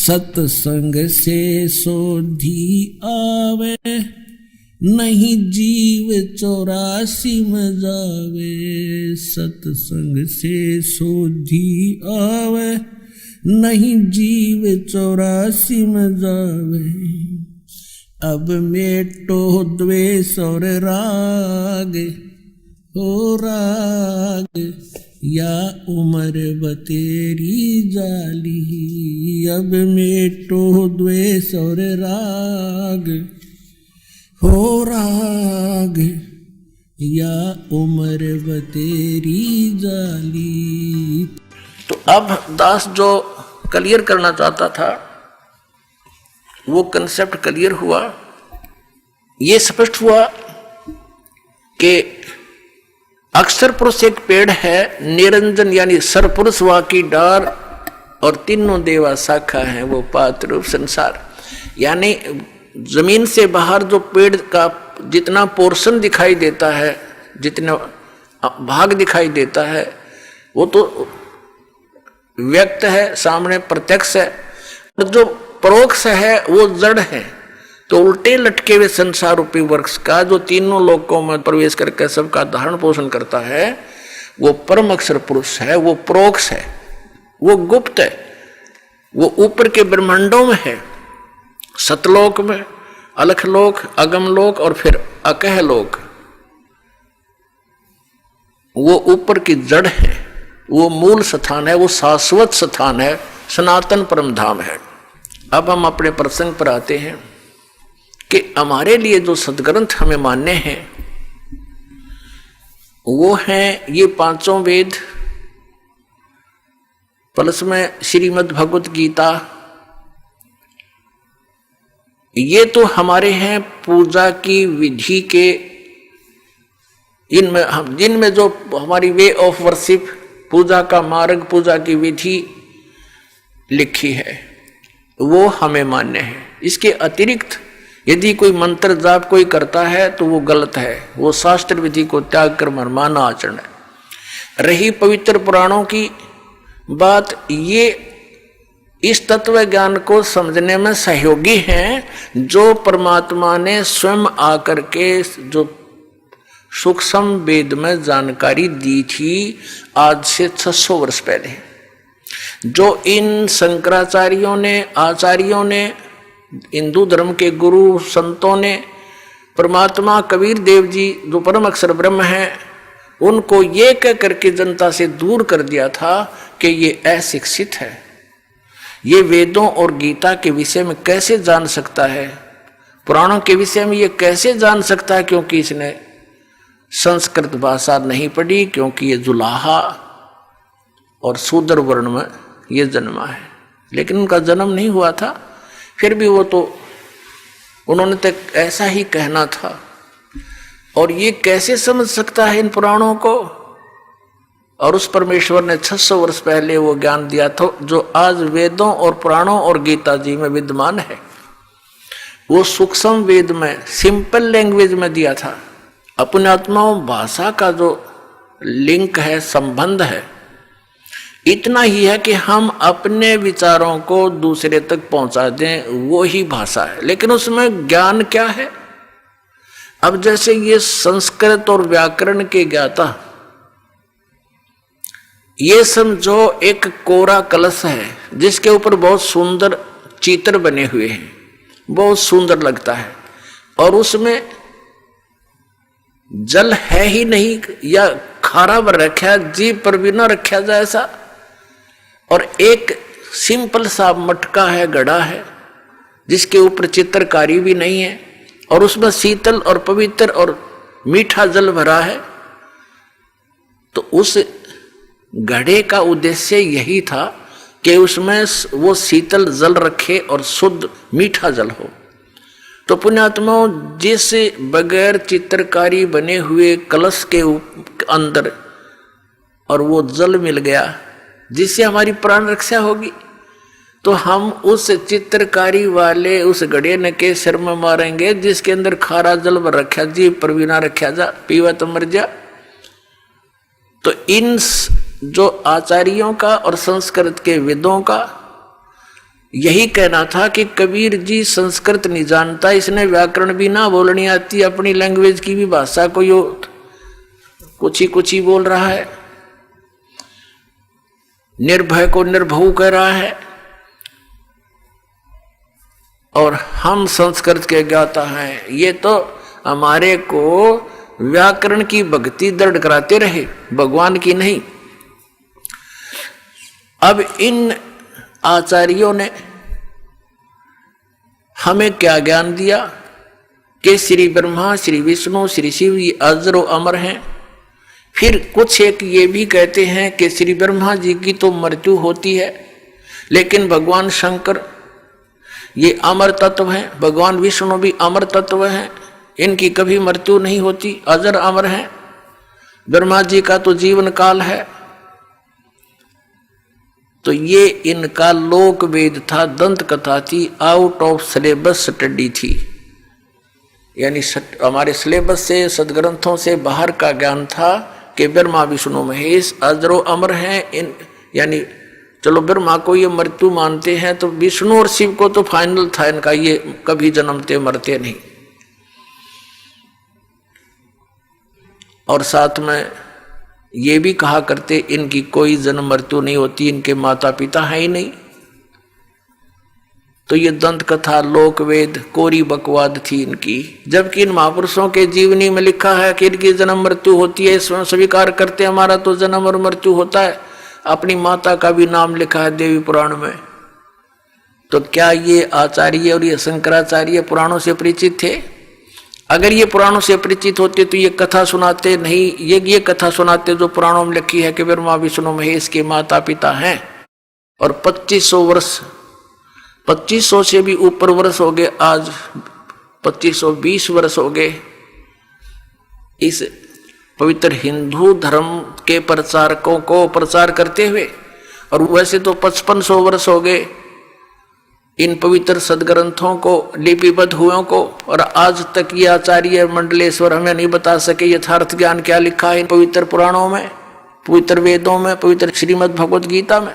सत्संग से सोधी आवे, नहीं जीव 84 में जावे। सत्संग से सोधी आवे, नहीं जीव 84 में जावे। अब मेटो द्वेष और राग, हो राग या उम्र बतेरी जाली। अब मेटो द्वेष और राग, हो राग या उम्र बतेरी जाली। तो अब दास जो क्लियर करना चाहता था वो कंसेप्ट क्लियर हुआ। ये स्पष्ट हुआ कि अक्षर पुरुष एक पेड़ है, निरंजन यानी सरपुरुष वा की डार, और तीनों देवा शाखा है वो पात्र रूप संसार। यानी जमीन से बाहर जो पेड़ का जितना पोर्शन दिखाई देता है, जितना भाग दिखाई देता है, वो तो व्यक्त है, सामने प्रत्यक्ष है, और जो परोक्ष है वो जड़ है। तो उल्टे लटके हुए संसार रूपी वृक्ष का जो तीनों लोकों में प्रवेश करके सबका धारण पोषण करता है, वो परम अक्षर पुरुष है, वो परोक्ष है, वो गुप्त है, वो ऊपर के ब्रह्मांडों में है, सतलोक में, अलखलोक, अगमलोक और फिर अकह लोक। वो ऊपर की जड़ है, वो मूल स्थान है, वो शाश्वत स्थान है, सनातन परम धाम है। अब हम अपने प्रसंग पर आते हैं कि हमारे लिए जो सदग्रंथ हमें मान्य हैं वो हैं ये पांचों वेद, प्लस में श्रीमद् भगवत गीता। ये तो हमारे हैं पूजा की विधि के, जिनमें जो हमारी वे ऑफ वर्शिप, पूजा का मार्ग, पूजा की विधि लिखी है वो हमें मान्य है। इसके अतिरिक्त यदि कोई मंत्र जाप कोई करता है तो वो गलत है, वो शास्त्र विधि को त्याग कर मनमाना आचरण है। रही पवित्र पुराणों की बात, ये इस तत्व ज्ञान को समझने में सहयोगी हैं जो परमात्मा ने स्वयं आकर के जो सूक्ष्म वेद में जानकारी दी थी आज से 600 वर्ष पहले। जो इन शंकराचार्यों ने, आचार्यों ने, हिंदू धर्म के गुरु संतों ने, परमात्मा कबीर देव जी जो परम अक्षर ब्रह्म हैं, उनको ये कह करके जनता से दूर कर दिया था कि ये अशिक्षित है, ये वेदों और गीता के विषय में कैसे जान सकता है, पुराणों के विषय में ये कैसे जान सकता है, क्योंकि इसने संस्कृत भाषा नहीं पढ़ी, क्योंकि ये जुलाहा और शूद्र वर्ण में ये जन्मा है। लेकिन उनका जन्म नहीं हुआ था, फिर भी वो तो उन्होंने तो ऐसा ही कहना था। और ये कैसे समझ सकता है इन पुराणों को? और उस परमेश्वर ने 600 वर्ष पहले वो ज्ञान दिया था जो आज वेदों और पुराणों और गीता जी में विद्यमान है। वो सूक्ष्म वेद में, सिंपल लैंग्वेज में दिया था। अपने आत्माओं भाषा का जो लिंक है, संबंध है, इतना ही है कि हम अपने विचारों को दूसरे तक पहुंचा दें, वो ही भाषा है। लेकिन उसमें ज्ञान क्या है? अब जैसे ये संस्कृत और व्याकरण के ज्ञाता, ये समझो एक कोरा कलश है जिसके ऊपर बहुत सुंदर चित्र बने हुए हैं, बहुत सुंदर लगता है, और उसमें जल है ही नहीं या खारा भर रखा है, जीभ पर भी ना रखा जाए ऐसा। और एक सिंपल सा मटका है, घड़ा है, जिसके ऊपर चित्रकारी भी नहीं है, और उसमें शीतल और पवित्र और मीठा जल भरा है। तो उस घड़े का उद्देश्य यही था कि उसमें वो शीतल जल रखे और शुद्ध मीठा जल हो। तो पुण्यात्माओं, जिस बगैर चित्रकारी बने हुए कलश के अंदर और वो जल मिल गया जिससे हमारी प्राण रक्षा होगी, तो हम उस चित्रकारी वाले उस घड़े के सिर में मारेंगे जिसके अंदर खारा जल भर रखा, जीभ पर भी ना रखा जा, पीवा तो मर जा। तो इन जो आचार्यों का और संस्कृत के वेदों का यही कहना था कि कबीर जी संस्कृत नहीं जानता, इसने व्याकरण भी ना बोलनी आती, अपनी लैंग्वेज की भी भाषा कोई कुछ ही बोल रहा है, निर्भय को निर्भऊ कह रहा है। और हम संस्कृत के ज्ञाता हैं, ये तो हमारे को व्याकरण की भक्ति दृढ़ कराते रहे, भगवान की नहीं। अब इन आचार्यों ने हमें क्या ज्ञान दिया कि श्री ब्रह्मा, श्री विष्णु, श्री शिव ये अजर व अमर हैं। फिर कुछ एक ये भी कहते हैं कि श्री ब्रह्मा जी की तो मृत्यु होती है, लेकिन भगवान शंकर ये अमर तत्व हैं, भगवान विष्णु भी अमर तत्व हैं, इनकी कभी मृत्यु नहीं होती, अजर अमर हैं। ब्रह्मा जी का तो जीवन काल है। तो ये इनका लोक वेद था, दंत कथा थी, आउट ऑफ सिलेबस स्टडी थी, यानी हमारे सिलेबस से, सदग्रंथों से बाहर का ज्ञान था कि ब्रह्मा विष्णु महेश अजरो अमर हैं। इन यानी चलो ब्रह्मा को ये मृत्यु मानते हैं, तो विष्णु और शिव को तो फाइनल था इनका, ये कभी जन्मते मरते नहीं। और साथ में ये भी कहा करते इनकी कोई जन्म मृत्यु नहीं होती, इनके माता पिता है ही नहीं। तो ये दंत कथा, लोक वेद कोरी बकवाद थी इनकी, जबकि इन महापुरुषों के जीवनी में लिखा है कि इनकी जन्म मृत्यु होती है। इसमें स्वीकार करते हमारा तो जन्म और मृत्यु होता है। अपनी माता का भी नाम लिखा है देवी पुराण में। तो क्या ये आचार्य और ये शंकराचार्य पुराणों से परिचित थे? अगर ये पुराणों से परिचित होते तो ये कथा सुनाते नहीं, ये कथा सुनाते जो पुराणों में लिखी है कि ब्रह्मा विष्णु महेश के माता पिता हैं। और 2500 वर्ष, 2500 से भी ऊपर वर्ष हो गए, आज 2520 वर्ष हो गए इस पवित्र हिंदू धर्म के प्रचारकों को प्रचार करते हुए। और वैसे तो 5500 वर्ष हो गए इन पवित्र सदग्रंथों को लिपिबद्ध हुए को, और आज तक ये आचार्य मंडलेश्वर हमें नहीं बता सके यथार्थ ज्ञान क्या लिखा है इन पवित्र पुराणों में, पवित्र वेदों में, पवित्र श्रीमद् भगवद गीता में।